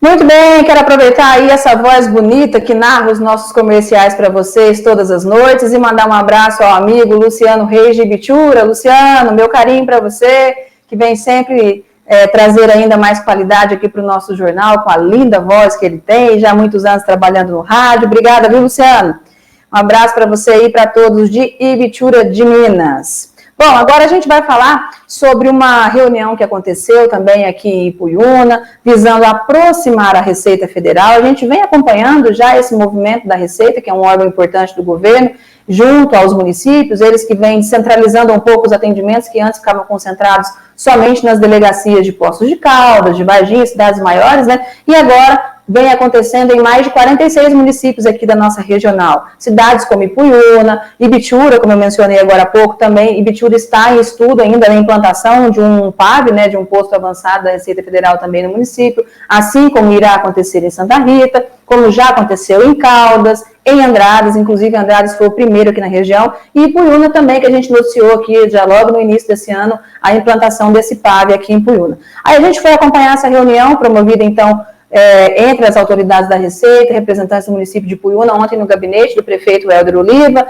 Muito bem, quero aproveitar aí essa voz bonita que narra os nossos comerciais para vocês todas as noites e mandar um abraço ao amigo Luciano Reis de Ibitura. Luciano, meu carinho para você, que vem sempre trazer ainda mais qualidade aqui para o nosso jornal, com a linda voz que ele tem, já há muitos anos trabalhando no rádio. Obrigada, viu, Luciano? Um abraço para você e para todos de Ibitura de Minas. Bom, agora a gente vai falar sobre uma reunião que aconteceu também aqui em Ipuiuna, visando aproximar a Receita Federal. A gente vem acompanhando já esse movimento da Receita, que é um órgão importante do governo, junto aos municípios, eles que vêm descentralizando um pouco os atendimentos que antes ficavam concentrados somente nas delegacias de Poços de Caldas, de Varginha, cidades maiores, né? E agora vem acontecendo em mais de 46 municípios aqui da nossa regional. Cidades como Ipuiuna, Ibitura, como eu mencionei agora há pouco também, Ibitura está em estudo ainda na implantação de um PAV, né, de um posto avançado da Receita Federal também no município, assim como irá acontecer em Santa Rita, como já aconteceu em Caldas, em Andradas, inclusive Andradas foi o primeiro aqui na região, e Ipuiuna também, que a gente noticiou aqui já logo no início desse ano, a implantação desse PAV aqui em Ipuiuna. Aí a gente foi acompanhar essa reunião, promovida então entre as autoridades da Receita, representantes do município de Ipuiuna, ontem no gabinete do prefeito Helder Oliva,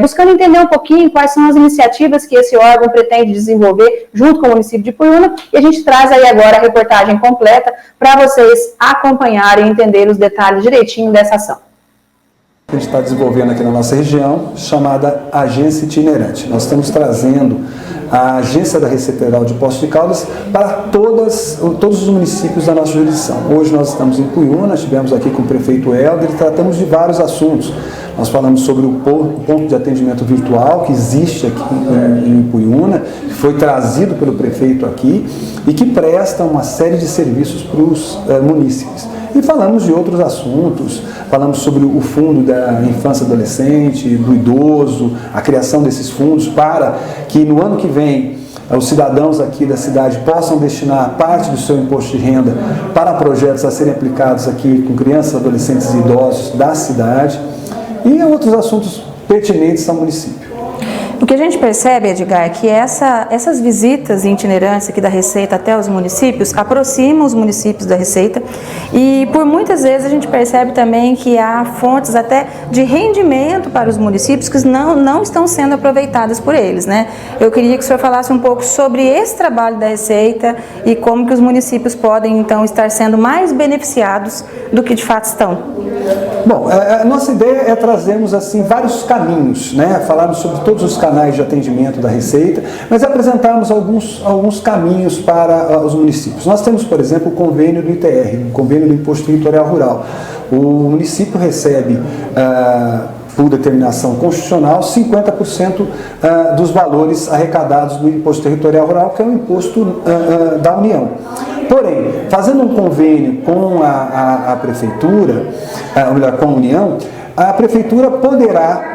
buscando entender um pouquinho quais são as iniciativas que esse órgão pretende desenvolver junto com o município de Ipuiuna, e a gente traz aí agora a reportagem completa para vocês acompanharem e entender os detalhes direitinho dessa ação. A gente está desenvolvendo aqui na nossa região, chamada Agência Itinerante. Nós estamos trazendo a Agência da Receita Federal de Poços de Caldas para todos os municípios da nossa jurisdição. Hoje nós estamos em Ipuiuna, estivemos aqui com o prefeito Helder e tratamos de vários assuntos. Nós falamos sobre o ponto de atendimento virtual que existe aqui em Ipuiuna, que foi trazido pelo prefeito aqui e que presta uma série de serviços para os munícipes. E falamos de outros assuntos, falamos sobre o fundo da infância e adolescente, do idoso, a criação desses fundos para que no ano que vem os cidadãos aqui da cidade possam destinar parte do seu imposto de renda para projetos a serem aplicados aqui com crianças, adolescentes e idosos da cidade e outros assuntos pertinentes ao município. O que a gente percebe, Edgar, é que essas visitas itinerantes aqui da Receita até os municípios aproximam os municípios da Receita e por muitas vezes a gente percebe também que há fontes até de rendimento para os municípios que não estão sendo aproveitadas por eles, né? Eu queria que o senhor falasse um pouco sobre esse trabalho da Receita e como que os municípios podem então estar sendo mais beneficiados do que de fato estão. Bom, a nossa ideia é trazermos assim vários caminhos, né? Falarmos sobre todos os canais de atendimento da Receita, mas apresentarmos alguns caminhos para os municípios. Nós temos, por exemplo, o convênio do ITR, o convênio do Imposto Territorial Rural. O município recebe, por determinação constitucional, 50% dos valores arrecadados do Imposto Territorial Rural, que é um imposto da União. Porém, fazendo um convênio com a Prefeitura, ou melhor, com a União, a Prefeitura poderá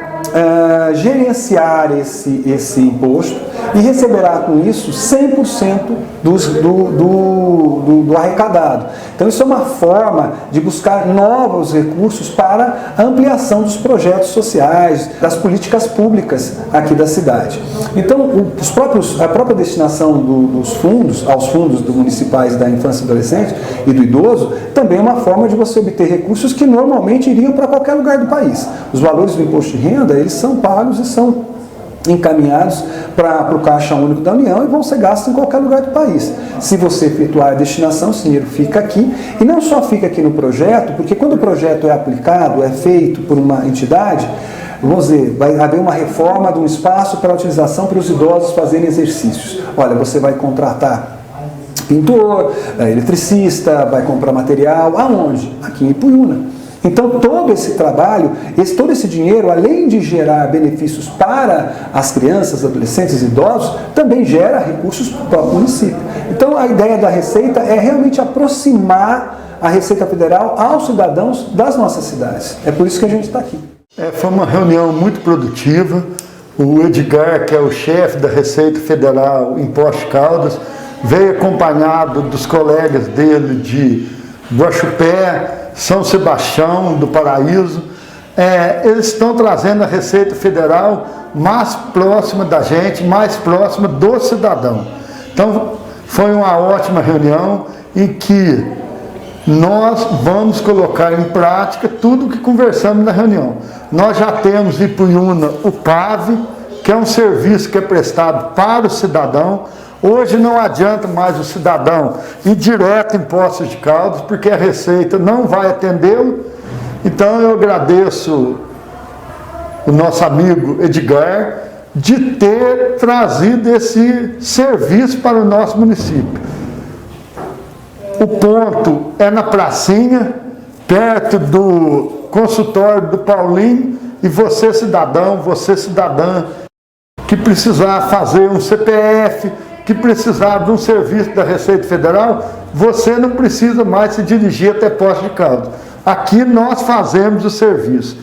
gerenciar esse imposto e receberá com isso 100% do arrecadado. Então isso é uma forma de buscar novos recursos para a ampliação dos projetos sociais, das políticas públicas aqui da cidade. Então a própria destinação dos fundos, aos fundos municipais da infância e adolescente e do idoso, também é uma forma de você obter recursos que normalmente iriam para qualquer lugar do país. Os valores do imposto de renda, eles são pagos e são encaminhados para o Caixa Único da União e vão ser gastos em qualquer lugar do país. Se você efetuar a destinação, esse dinheiro fica aqui, e não só fica aqui no projeto, porque quando o projeto é aplicado, é feito por uma entidade, vamos dizer, vai haver uma reforma de um espaço para utilização para os idosos fazerem exercícios. Olha, você vai contratar pintor, eletricista, vai comprar material, aonde? Aqui em Ipuiuna. Então, todo esse trabalho, todo esse dinheiro, além de gerar benefícios para as crianças, adolescentes e idosos, também gera recursos para o próprio município. Então, a ideia da Receita é realmente aproximar a Receita Federal aos cidadãos das nossas cidades. É por isso que a gente está aqui. Foi uma reunião muito produtiva. O Edgar, que é o chefe da Receita Federal em Poços de Caldas, veio acompanhado dos colegas dele de Guaxupé, São Sebastião do Paraíso. Eles estão trazendo a Receita Federal mais próxima da gente, mais próxima do cidadão. Então, foi uma ótima reunião em que nós vamos colocar em prática tudo o que conversamos na reunião. Nós já temos em Ipuiuna o PAV, que é um serviço que é prestado para o cidadão. Hoje não adianta mais o cidadão ir direto em Poços de Caldas, porque a Receita não vai atendê-lo. Então eu agradeço o nosso amigo Edgar de ter trazido esse serviço para o nosso município. O ponto é na pracinha, perto do consultório do Paulinho, e você cidadão, você cidadã, que precisar fazer um CPF, que precisar de um serviço da Receita Federal, você não precisa mais se dirigir até Poços de Caldas. Aqui nós fazemos o serviço.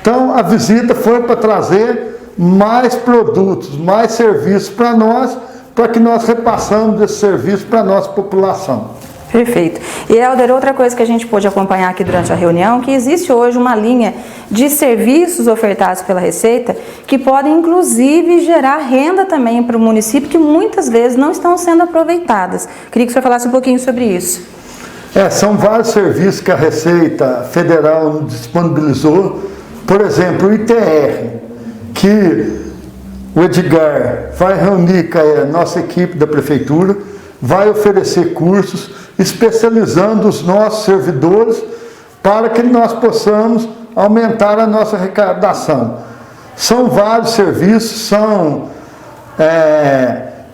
Então a visita foi para trazer mais produtos, mais serviços para nós, para que nós repassamos esse serviço para a nossa população. Perfeito. E, Helder, outra coisa que a gente pôde acompanhar aqui durante a reunião, que existe hoje uma linha de serviços ofertados pela Receita que podem, inclusive, gerar renda também para o município, que muitas vezes não estão sendo aproveitadas. Queria que o senhor falasse um pouquinho sobre isso. São vários serviços que a Receita Federal disponibilizou. Por exemplo, o ITR, que o Edgar vai reunir com a nossa equipe da Prefeitura, vai oferecer cursos, especializando os nossos servidores para que nós possamos aumentar a nossa arrecadação. São vários serviços, são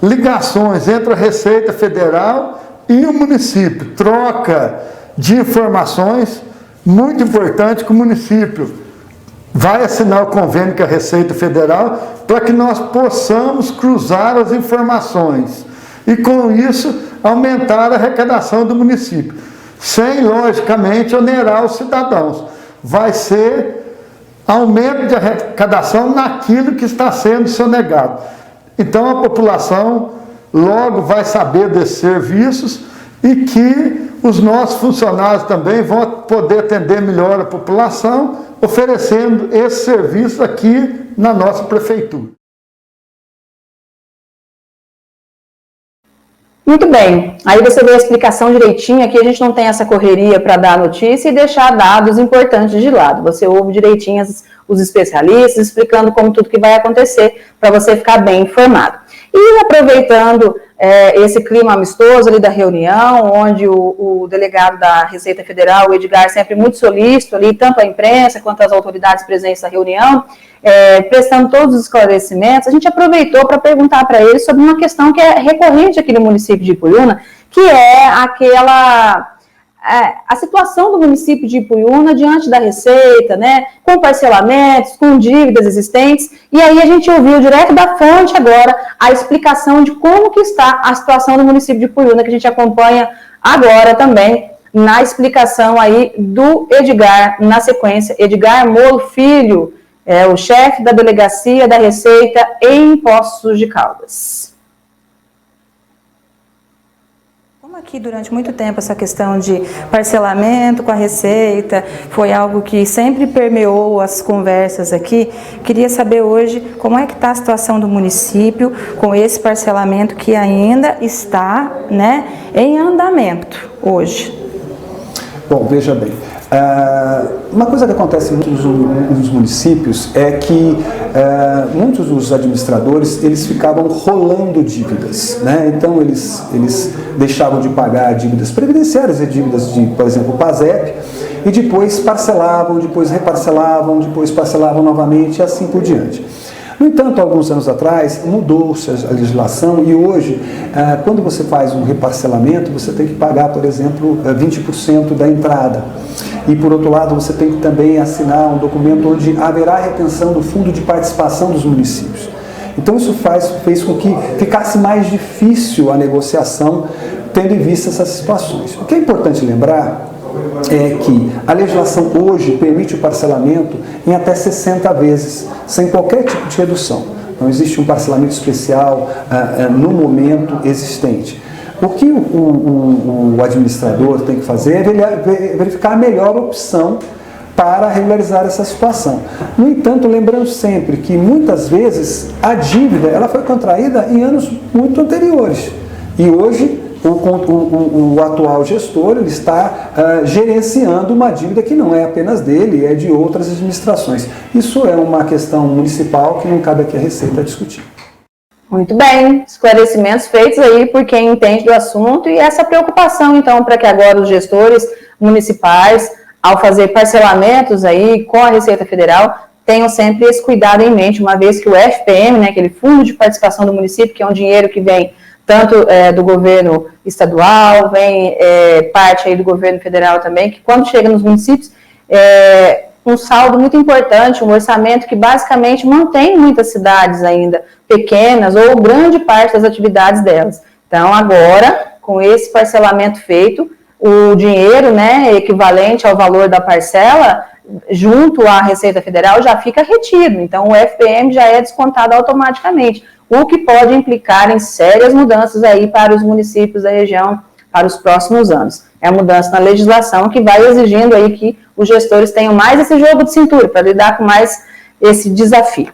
ligações entre a Receita Federal e o município, troca de informações, muito importante que o município vai assinar o convênio com a Receita Federal para que nós possamos cruzar as informações e, com isso, aumentar a arrecadação do município, sem, logicamente, onerar os cidadãos. Vai ser aumento de arrecadação naquilo que está sendo sonegado. Então, a população logo vai saber desses serviços e que os nossos funcionários também vão poder atender melhor a população, oferecendo esse serviço aqui na nossa prefeitura. Muito bem, aí você vê a explicação direitinho, aqui a gente não tem essa correria para dar a notícia e deixar dados importantes de lado. Você ouve direitinho os especialistas explicando como tudo que vai acontecer para você ficar bem informado. E aproveitando esse clima amistoso ali da reunião, onde o delegado da Receita Federal, o Edgar, sempre muito solícito ali, tanto a imprensa quanto as autoridades presentes na reunião, prestando todos os esclarecimentos, a gente aproveitou para perguntar para ele sobre uma questão que é recorrente aqui no município de Ipuiuna, que é a situação do município de Ipuiuna diante da Receita, né, com parcelamentos, com dívidas existentes, e aí a gente ouviu direto da fonte agora a explicação de como que está a situação do município de Ipuiuna, que a gente acompanha agora também na explicação aí do Edgar, na sequência, Edgar Molo Filho, o chefe da Delegacia da Receita em Poços de Caldas. Como aqui durante muito tempo essa questão de parcelamento com a Receita foi algo que sempre permeou as conversas aqui, queria saber hoje como é que está a situação do município com esse parcelamento que ainda está, né, em andamento hoje. Bom, veja bem. Uma coisa que acontece muito nos municípios é que muitos dos administradores eles ficavam rolando dívidas, né? Então eles deixavam de pagar dívidas previdenciárias e dívidas de, por exemplo, o PASEP, e depois parcelavam, depois reparcelavam, depois parcelavam novamente e assim por diante. No entanto, alguns anos atrás, mudou-se a legislação e hoje, quando você faz um reparcelamento, você tem que pagar, por exemplo, 20% da entrada. E, por outro lado, você tem que também assinar um documento onde haverá retenção do fundo de participação dos municípios. Então, isso fez com que ficasse mais difícil a negociação, tendo em vista essas situações. O que é importante lembrar é que a legislação hoje permite o parcelamento em até 60 vezes, sem qualquer tipo de redução. Não existe um parcelamento especial no momento existente. O que o administrador tem que fazer é verificar a melhor opção para regularizar essa situação. No entanto, lembrando sempre que muitas vezes a dívida ela foi contraída em anos muito anteriores e hoje o atual gestor ele está gerenciando uma dívida que não é apenas dele, é de outras administrações. Isso é uma questão municipal que não cabe aqui a Receita discutir. Muito bem, esclarecimentos feitos aí por quem entende do assunto e essa preocupação, então, para que agora os gestores municipais, ao fazer parcelamentos aí com a Receita Federal, tenham sempre esse cuidado em mente, uma vez que o FPM, né, aquele Fundo de Participação do Município, que é um dinheiro que vem tanto do governo estadual, vem parte aí do governo federal também, que quando chega nos municípios, um saldo muito importante, um orçamento que basicamente mantém muitas cidades ainda pequenas ou grande parte das atividades delas. Então, agora, com esse parcelamento feito, o dinheiro, né, equivalente ao valor da parcela, junto à Receita Federal, já fica retido. Então, o FPM já é descontado automaticamente, o que pode implicar em sérias mudanças aí para os municípios da região para os próximos anos. É a mudança na legislação que vai exigindo aí que os gestores tenham mais esse jogo de cintura para lidar com mais esse desafio.